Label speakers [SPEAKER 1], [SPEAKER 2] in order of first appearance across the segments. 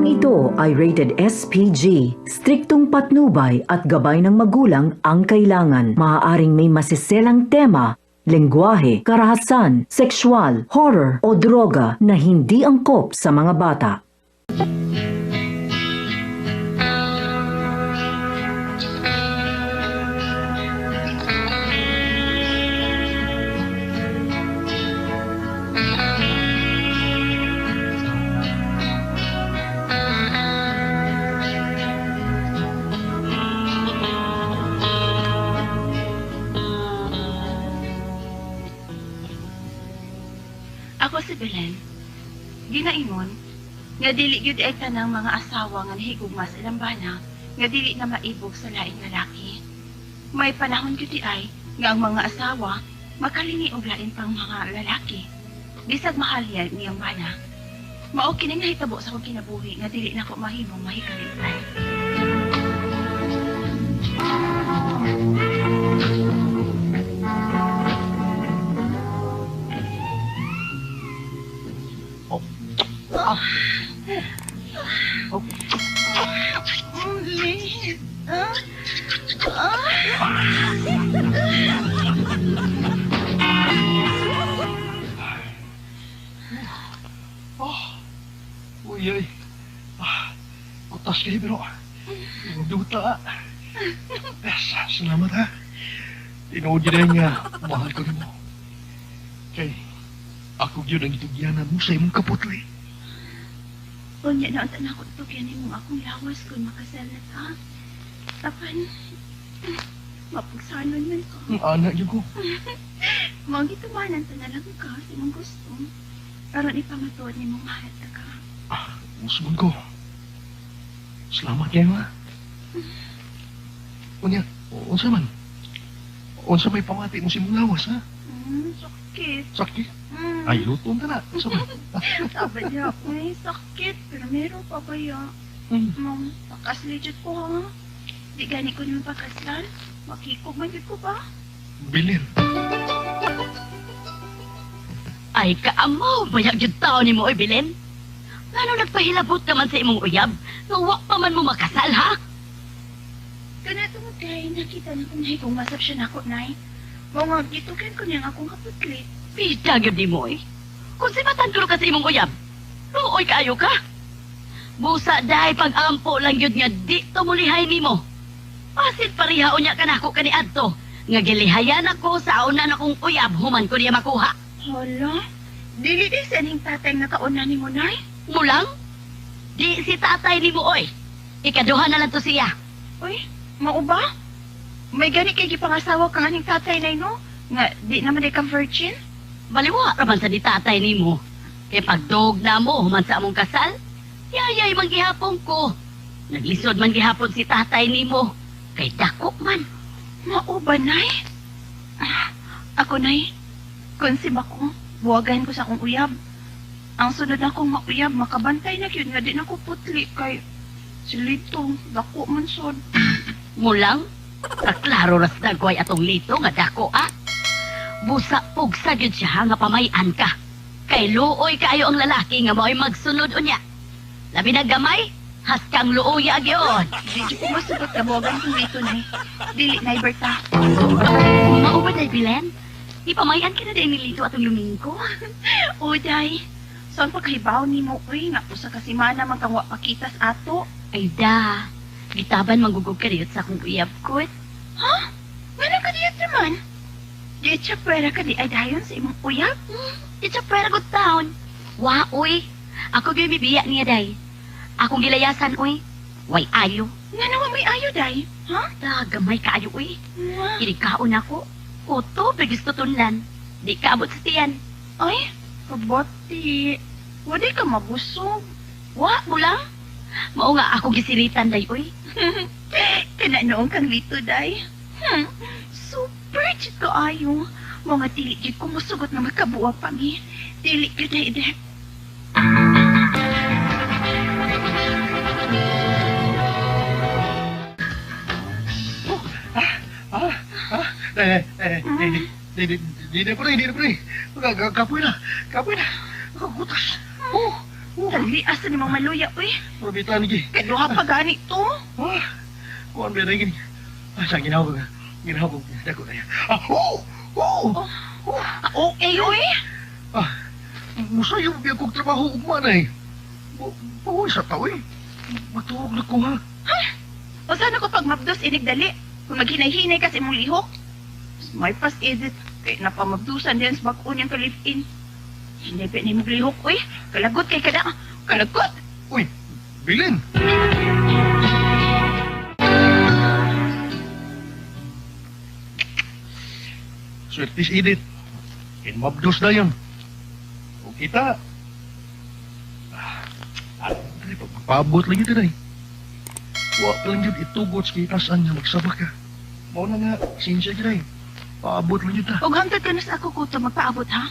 [SPEAKER 1] Programang ito ay rated SPG. Striktong patnubay at gabay ng magulang ang kailangan. Maaaring may masiselang tema, lengguwahe, karahasan, sexual, horror o droga na hindi angkop sa mga bata.
[SPEAKER 2] Ako si Belen. Ginaingon, nga dili gyud ay tanang mga asawa nga nahigugma sa ilang bana, nga dili na maibog sa laing lalaki. May panahon gyud ay nga ang mga asawa makalingi og lain pang mga lalaki. Bisag mahal yan niyang bana. Mao kining nahitabo sa akong kinabuhi nga dili nako mahimong mahikalimtan.
[SPEAKER 3] Uy, ay. Utas kayo, pero duta. Yes, salamat ha. Tinood yun nga, mahal ko rin mo. Kay, ako yun ang itugyanan mo sa imong kaputli.
[SPEAKER 2] Unya na ang tanak ko itugyan imong akong lawas kung makasalat ha. Tapan, mapagsanon man ko.
[SPEAKER 3] Ang anak yun ko.
[SPEAKER 2] Mga gitumanan ta na lang ka sa imong gusto. Karon ipamatuod ni mong mahal ka.
[SPEAKER 3] Usman ko. Salamat kayo ha. Unya, unsa man? Unsa may pamati mo si mong lawas ha?
[SPEAKER 2] Sakit.
[SPEAKER 3] Sakit? Ay, lutong ka na. Unsa man?
[SPEAKER 2] Sabi niya, may sakit, pero meron pa ba ya? Ma'am, takas legit ko ha. Di gani ko naman pagkaslan. Makikog man yun ko ba?
[SPEAKER 3] Bilin.
[SPEAKER 4] Ay, kaamaw, bayag yung tao ni mo, Belen. Ano nagpahilabot naman sa imong uyab? Nawak pa man mo makasal, ha?
[SPEAKER 2] Kanato mo kay nakita na kung nahi kong masapsyon ako, Nay. Mga gitukin ko niyang akong kaputlit.
[SPEAKER 4] Pita yun di mo, eh. Kung sibatan ko ka sa imong uyab, luoy kaayo ka. Busa dahi pag-ampo lang yun nga di tumulihay ni mo. Pasit parihaon niya ka na ako kani adto. Nga gilihayan ako sa una na kong uyab, human ko niya makuha.
[SPEAKER 2] Hala, dili di sa ning tatay nga kauna ni mo, Nay.
[SPEAKER 4] Mulang? Di si tatay ni mo, oy. Ikaduha na lang to siya.
[SPEAKER 2] Uy, mao ba? May gani kay gipangasawa ka ning tatay, Nay, no? Nga di naman di ka virgin?
[SPEAKER 4] Baliwa raman sa di tatay ni mo. Kaya pagdog na mo, human sa among kasal, yayay man gihapon ko. Naglisod man gihapon si tatay ni mo. Kay dako man.
[SPEAKER 2] Mao ba, Nay? Ako, Nay, konsib ako, buwagan ko sa akong uyab. Ang sunod akong mauyab, makabantay na yun nga din ako putli kay silito, dako man sod.
[SPEAKER 4] Mulang? Kaklaro ras dagway atong lito nga dako, ah? Busa pugsa gyud siya nga pamayan ka. Kay luoy kaayo ang lalaki nga mao'y magsunod unya. Labi na gamay, haskang luoya gyud.
[SPEAKER 2] Di ko masugot ka buwagan kong dito, Nay. Dili, Nay Berta.
[SPEAKER 4] Mao ba day Bilen? Ipamayan ka na din nilito atong lumingko.
[SPEAKER 2] O, Day. Saan pagkahibaw ni mo, uy, nga po sa kasimana magkangwa pakitas ato.
[SPEAKER 4] Ay da, gitaban manggugog ka diyot sa akong uyab ko.
[SPEAKER 2] Ha? Nga ka diyot naman? Di siya pwera ka di ay dayon sa imong uyab?
[SPEAKER 4] Di siya pwera good town. Wa, uy. Ako gyud bibiya niya, day. Akong gilayasan, uy. Way ayo.
[SPEAKER 2] Nga naman may ayo, Day. Ha?
[SPEAKER 4] Gamay kaayo, uy.
[SPEAKER 2] Nga.
[SPEAKER 4] Kinikaon ako. Kuto, bigis tutunlan. Di kaabot sa tiyan.
[SPEAKER 2] Ay, kabati. Wadi ka mabusog.
[SPEAKER 4] Wa, mulang. Mao nga ako gisilitan, day, uy.
[SPEAKER 2] Kana noong kang lito, Day. Super chit ko ayo. Mga dili jud ko musugot na magkabuwa pangi. Dili jud, Day, Day.
[SPEAKER 3] Hindi na pala. Kapoy na. Kapoy na. Kutas.
[SPEAKER 2] Dali, asa ni mong maluya, uy.
[SPEAKER 3] Probitan lagi.
[SPEAKER 2] Kaya duha pa gani to.
[SPEAKER 3] Ah, kuan ba rin gini? Sa ginawag nga. Ginawag niya. Dako na yan.
[SPEAKER 2] Okay, uy.
[SPEAKER 3] Musayo biya kong trabaho ugma na eh. Bawa sa tao eh. Matuog na ko ha.
[SPEAKER 2] O sana ko pag mabdos inig dali. Kung maghinay-hinay kasi mong lihok. May pas edit. Kaya napamabdusan din sa bakon yung kalipin. Hindi pa ni mong lihok, uy. Kalagot kay kada. Kalagot.
[SPEAKER 3] Uy, Bilin! Swertis edit. In mabdos na yan. O kita. Pagpapabot lagi din eh. Wa ka lang yun itugot sa kitasan niya magsabak ka. Mau na nga, sinsya dyan eh. Paabot lang yun ta.
[SPEAKER 2] Huwag hangtad ka na sa ako kuto magpaabot, ha?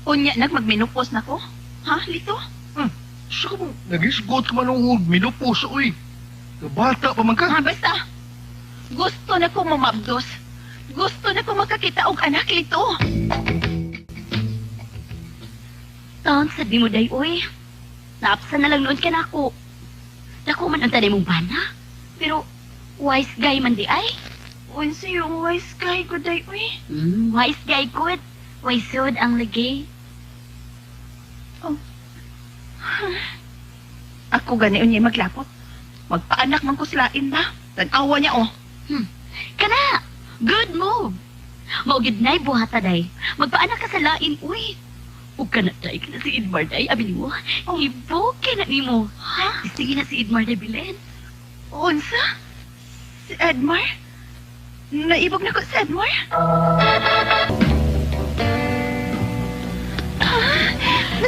[SPEAKER 2] Unya, nagmagminupos na ko? Ha, Lito?
[SPEAKER 3] Sa ka mo, nagisgot ka man ang minupos, uy. Kabata pa man ka.
[SPEAKER 2] Ha, basta. Gusto na ko mamabdos. Gusto na ko makakita og anak, Lito.
[SPEAKER 4] Taon, sabi mo, day, uy. Naapsan na lang noon ka na ako. Dako man ang tanay mong bana. Pero, wise guy man di ay.
[SPEAKER 2] Unsa yung wise guy ko, day, uy.
[SPEAKER 4] Wise guy good. Wise yun ang lagi.
[SPEAKER 2] Ako gani unya maglapot. Magpaanak man ko slain ba? Tanawa niya, oh.
[SPEAKER 4] Kana! Good move! Maugid na'y buhata, day. Magpaanak ka sa lain, uy. Huwag ka na, day. Kana si Edmar, day. Abi mo, ibo ka na ni mo. Ha? Sige na si Edmar, day, Bilen.
[SPEAKER 2] Unsa? Si Edmar? Naibog na ko si Edmar?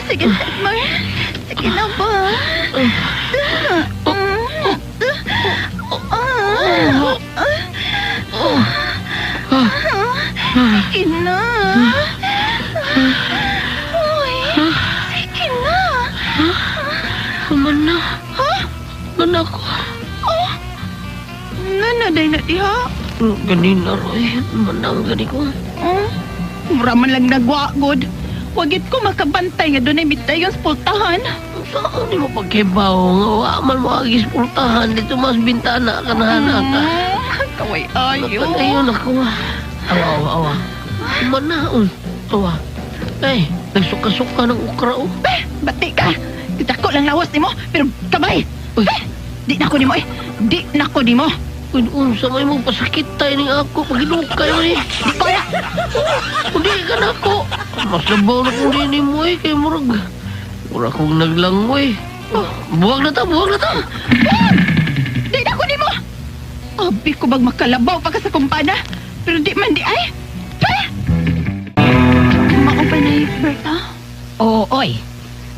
[SPEAKER 2] Sige si Edmar. Sige na ba? Sige na. Uy, sige na.
[SPEAKER 5] Mana?
[SPEAKER 2] Ha?
[SPEAKER 5] Mana ko?
[SPEAKER 2] Oh, nanaday na diha.
[SPEAKER 5] Ganina, Roy. Manang gani ko.
[SPEAKER 2] Oh, mura man lang nagwagod. Wagit ko makabantay nga doon ay mitayon sa pultahan.
[SPEAKER 5] Saan di mo pagkibaw? Nga wa man mo agis pultahan. Dito mas bintana ka na ka.
[SPEAKER 2] Kaway ayo.
[SPEAKER 5] Napadayon ako. Awa, awa, awa. Mana? Awa. Eh, nagsuka-suka ng ukra.
[SPEAKER 2] Bati ka. Kita ko lang lawas ni mo. Pero kamay.
[SPEAKER 5] Uy.
[SPEAKER 2] Di na ko ni mo eh. Di na ko ni mo.
[SPEAKER 5] Unsa may mo pasakitay ni ako. Pagilukay mo eh.
[SPEAKER 2] Di ko na.
[SPEAKER 5] Hindi ka na ako. Mas labaw na kung din mo eh. Kay murag. Murag kong naglangoy. Buwag na ta, buwag na ta.
[SPEAKER 2] Di na ko ni mo. Abi ko bag makalabaw pa ka sa kumpana. Pero di man di ay. Maupay na yung Berta.
[SPEAKER 4] Oo, oy.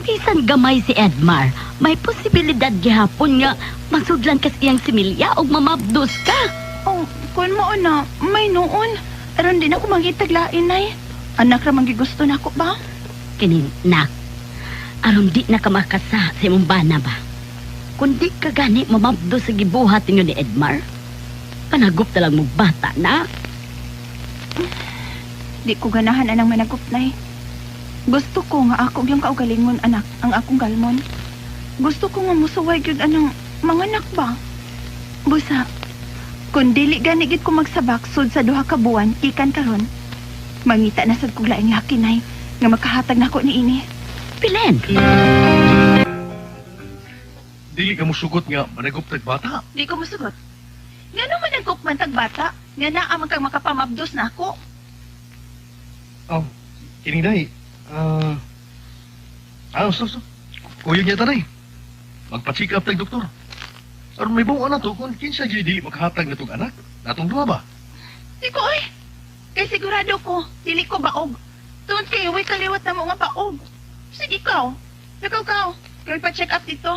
[SPEAKER 4] Bisan gamay si Edmar, may posibilidad gihapon nga masudlan ka siyang similya o mamabdos ka.
[SPEAKER 2] Oh, kun mo na, may noon. Aron din ako magitaglain ay. Anak ra gusto na ako ba?
[SPEAKER 4] Kinin, nak. Aron di na ka makasa sa imong bana ba? Kung di ka gani mamabdos sa gibuhat ninyo ni Edmar, panagop na lang mo bata na.
[SPEAKER 2] Di ko ganahan anang managop na. Gusto ko nga ako yung kaugalingon anak ang akong galmon. Gusto ko nga musuway gyud anang mga anak ba? Busa, kung dili gani gid ko magsabak sud sa duha ka buwan ikan karon, mangita na sad kog laing hakinay nga makahatag nako ni ini.
[SPEAKER 4] Pilen,
[SPEAKER 3] Dili ka mo sugot nga managop tag bata.
[SPEAKER 2] Di ko musugot. Nga naman ang man tag bata, nga naa man kang makapamabdos na ako.
[SPEAKER 3] Oh, kining day. So. Kuya niya tanay. Magpa-check up tag doktor. Aron may buong anak to kung kinsa gyud dili makahatag na tong anak. Natong duha ba?
[SPEAKER 2] Di ko ay. Kay sigurado ko, dili ko baog. Tuon kay way kaliwat na mo nga baog. Sige ikaw. Ikaw ka. Kaya pa-check up dito.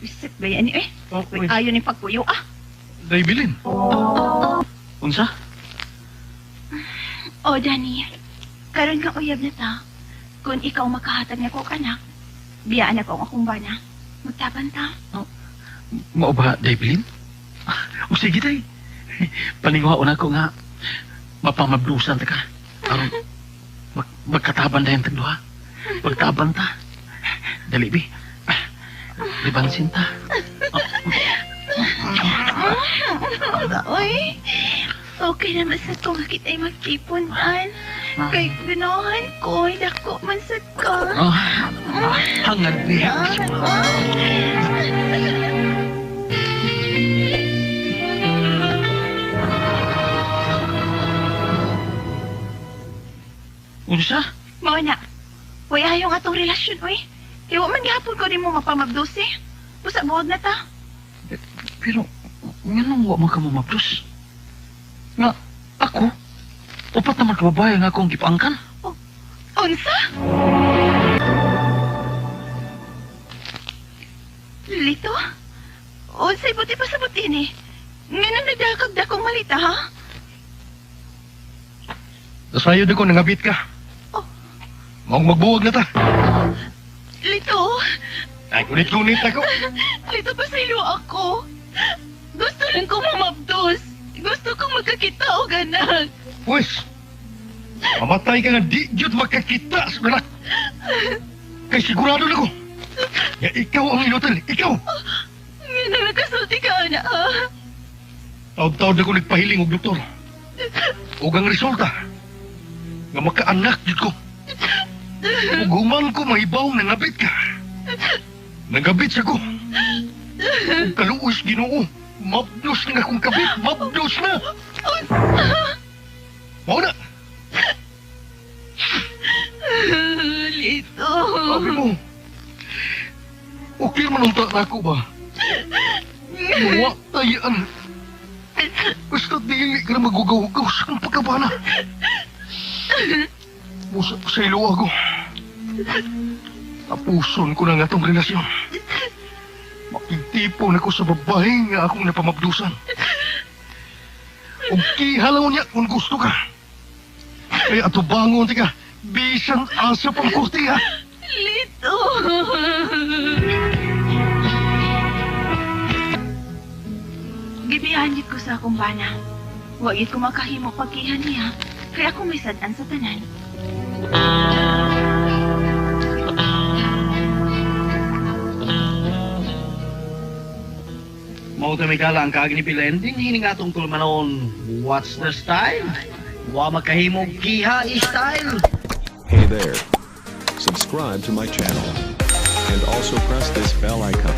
[SPEAKER 2] Visit ba yan eh?
[SPEAKER 3] Oh,
[SPEAKER 2] Uy, ayaw ni pagpuyo ah.
[SPEAKER 3] Day bilin. Unsa?
[SPEAKER 2] O, Danny. Karon nga uyab na ta. Kung ikaw makahatag niya ko anak, biyaan ako ang akong bana. Magtaban ta.
[SPEAKER 6] Mao ba, day bilin? O sige, day. Paningwaon ako nga. Mapamablusan ta ka. Aron, magkataban dayon tagduha. Magtaban ta. Dali, bi. Liban sinta.
[SPEAKER 2] Uy, okay naman sa ko nga kita'y magtipunan. Kay ganahan ko, dako man sa ka.
[SPEAKER 6] Hangad niya. Unsa?
[SPEAKER 2] Mao na. Uy, ayaw nga atong relasyon, uy. Kaya wa man gihapon ko di mo mapamagdose. Busa buwag na ta.
[SPEAKER 6] Pero, nga nang wa man ka mamaplos. Nga, ako? Upat naman kababae nga akong gipaangkan.
[SPEAKER 2] Unsa? Lito? Unsay buti pa sa buti ni? Nga nang nagdakag dakong malita, ha?
[SPEAKER 3] Nasayod ako, nangabit ka.
[SPEAKER 2] Oh.
[SPEAKER 3] Maong magbuwag na ta.
[SPEAKER 2] Lito?
[SPEAKER 3] Ay, kunit-kunit ako.
[SPEAKER 2] Lito pa sa ilo ako. Gusto lang kong mamabdos. Gusto kong magkakita o ganak.
[SPEAKER 3] Pues, mamatay ka nga di jud makakita sa anak. Kay sigurado na ko. Ya, ikaw ang inutal, ikaw.
[SPEAKER 2] Nga nang nakasulti ka, anak, ha?
[SPEAKER 3] Taon-taon na ko nagpahiling og doktor. Ug ang resulta, nga makaanak jud ko. Ug human ko mahibaw na nabit ka. Nagabit sa ko. Ug kaluos Ginoo. Mabdos na akong kabit, mabdos na. Mao na.
[SPEAKER 2] Lito.
[SPEAKER 3] Sabi mo, okay man ang na ako ba? Wa tayaan. Basta dili ka na magugaw-gaw sa kang pagkabana. Musa sa ilo ako. Tapuson ko na nga itong relasyon. Makitipon ako sa babae nga akong napamabdusan. Ug kihalaw niya kung gusto ka. Kaya atubangon ka, bisan asa pang kurti ha.
[SPEAKER 2] Lito. Gibihanit ko sa akong bana. Wagit ko makahimo pagkihan niya. Kaya ako may sadan sa tanan.
[SPEAKER 5] Mau ta may kala ang kaagi ni Pilending, hining atong tulmanon. What's the style? Wa makahimog kiha style.
[SPEAKER 7] Hey there. Subscribe to my channel. And also press this bell icon.